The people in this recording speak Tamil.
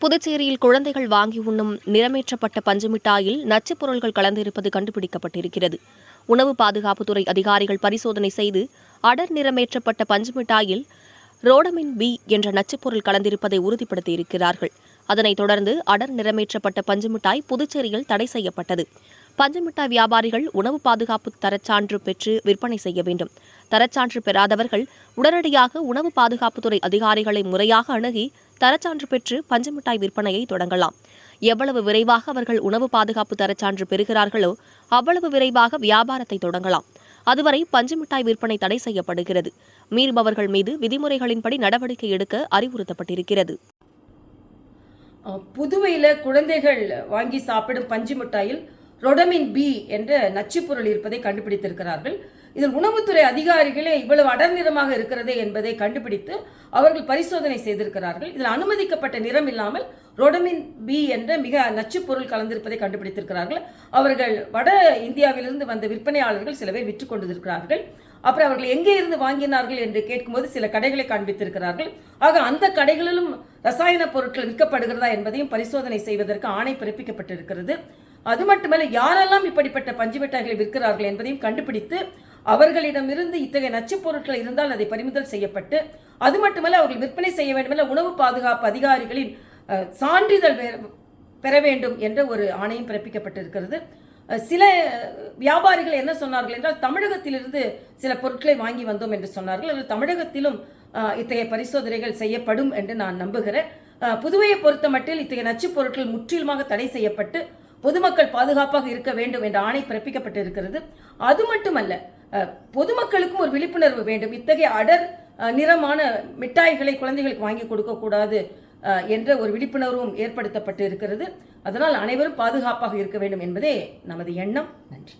புதுச்சேரியில் குழந்தைகள் வாங்கி உண்ணும் நிறமேற்றப்பட்ட பஞ்சு மிட்டாயில் நச்சுப் பொருட்கள் கலந்திருப்பது கண்டுபிடிக்கப்பட்டிருக்கிறது. உணவு பாதுகாப்புத்துறை அதிகாரிகள் பரிசோதனை செய்து அடர் நிறமேற்றப்பட்ட பஞ்சு மிட்டாயில் ரோடமின் பி என்ற நச்சுப்பொருள் கலந்திருப்பதை உறுதிப்படுத்தியிருக்கிறார்கள். அதனைத் தொடர்ந்து அடர் நிறமேற்றப்பட்ட பஞ்சு மிட்டாய் புதுச்சேரியில் தடை செய்யப்பட்டது. பஞ்சு மிட்டாய் வியாபாரிகள் உணவு பாதுகாப்பு தரச்சான்று பெற்று விற்பனை செய்ய வேண்டும். தரச்சான்று பெறாதவர்கள் உடனடியாக உணவு பாதுகாப்புத்துறை அதிகாரிகளை முறையாக அணுகி தரச்சான்று பெற்று பஞ்சு மிட்டாய் விற்பனையை தொடங்கலாம். எவ்வளவு விரைவாக அவர்கள் உணவு பாதுகாப்பு தரச்சான்று பெறுகிறார்களோ அவ்வளவு விரைவாக வியாபாரத்தை தொடங்கலாம். அதுவரை பஞ்சு மிட்டாய் விற்பனை தடை செய்யப்படுகிறது. மீறுபவர்கள் மீது விதிமுறைகளின்படி நடவடிக்கை எடுக்க அறிவுறுத்தப்பட்டிருக்கிறது. புதுவையில் குழந்தைகள் வாங்கி சாப்பிடும் பஞ்சு மிட்டாயில் ரொடமின் பி என்ற நச்சுப்பொருள் இருப்பதை கண்டுபிடித்திருக்கிறார்கள். இதில் உணவுத்துறை அதிகாரிகளே இவ்வளவு அடர் நிறமாக இருக்கிறதே என்பதை கண்டுபிடித்து அவர்கள் பரிசோதனை செய்திருக்கிறார்கள். இதில் அனுமதிக்கப்பட்ட நிறம் இல்லாமல் ரொடமின் பி என்ற மிக நச்சுப்பொருள் கலந்திருப்பதை கண்டுபிடித்திருக்கிறார்கள். அவர்கள் வட இந்தியாவிலிருந்து வந்த விற்பனையாளர்கள் சில பேர் விற்று கொண்டிருக்கிறார்கள். அப்புறம் அவர்கள் எங்கே இருந்து வாங்கினார்கள் என்று கேட்கும்போது சில கடைகளை காண்பித்திருக்கிறார்கள். ஆக அந்த கடைகளிலும் ரசாயன பொருட்கள் விற்கப்படுகிறதா என்பதையும் பரிசோதனை செய்வதற்கு ஆணை பிறப்பிக்கப்பட்டிருக்கிறது. அது மட்டுமல்ல, யாரெல்லாம் இப்படிப்பட்ட பஞ்சு மிட்டாய்களை விற்கிறார்கள் என்பதையும் கண்டுபிடித்து அவர்களிடமிருந்து இத்தகைய நச்சுப் பொருட்கள் இருந்தால் அதை பறிமுதல் செய்யப்பட்டு, அது மட்டுமல்ல அவர்கள் விற்பனை செய்ய வேண்டுமல்ல உணவு பாதுகாப்பு அதிகாரிகளின் சான்றிதழ் பெற வேண்டும் என்ற ஒரு ஆணையம் பிறப்பிக்கப்பட்டிருக்கிறது. சில வியாபாரிகள் என்ன சொன்னார்கள் என்றால், தமிழகத்திலிருந்து சில பொருட்களை வாங்கி வந்தோம் என்று சொன்னார்கள். அதில் தமிழகத்திலும் இத்தகைய பரிசோதனைகள் செய்யப்படும் என்று நான் நம்புகிறேன். புதுவையை பொறுத்த மட்டில் இத்தகைய நச்சுப் பொருட்கள் முற்றிலுமாக தடை செய்யப்பட்டு பொதுமக்கள் பாதுகாப்பாக இருக்க வேண்டும் என்ற ஆணை பிறப்பிக்கப்பட்டிருக்கிறது. அது மட்டுமல்ல, பொதுமக்களுக்கும் ஒரு விழிப்புணர்வு வேண்டும். இத்தகைய அடர் நிறமான மிட்டாய்களை குழந்தைகளுக்கு வாங்கி கொடுக்கக்கூடாது என்ற ஒரு விழிப்புணர்வும் ஏற்படுத்தப்பட்டு இருக்கிறது. அதனால் அனைவரும் பாதுகாப்பாக இருக்க வேண்டும் என்பதே நமது எண்ணம். நன்றி.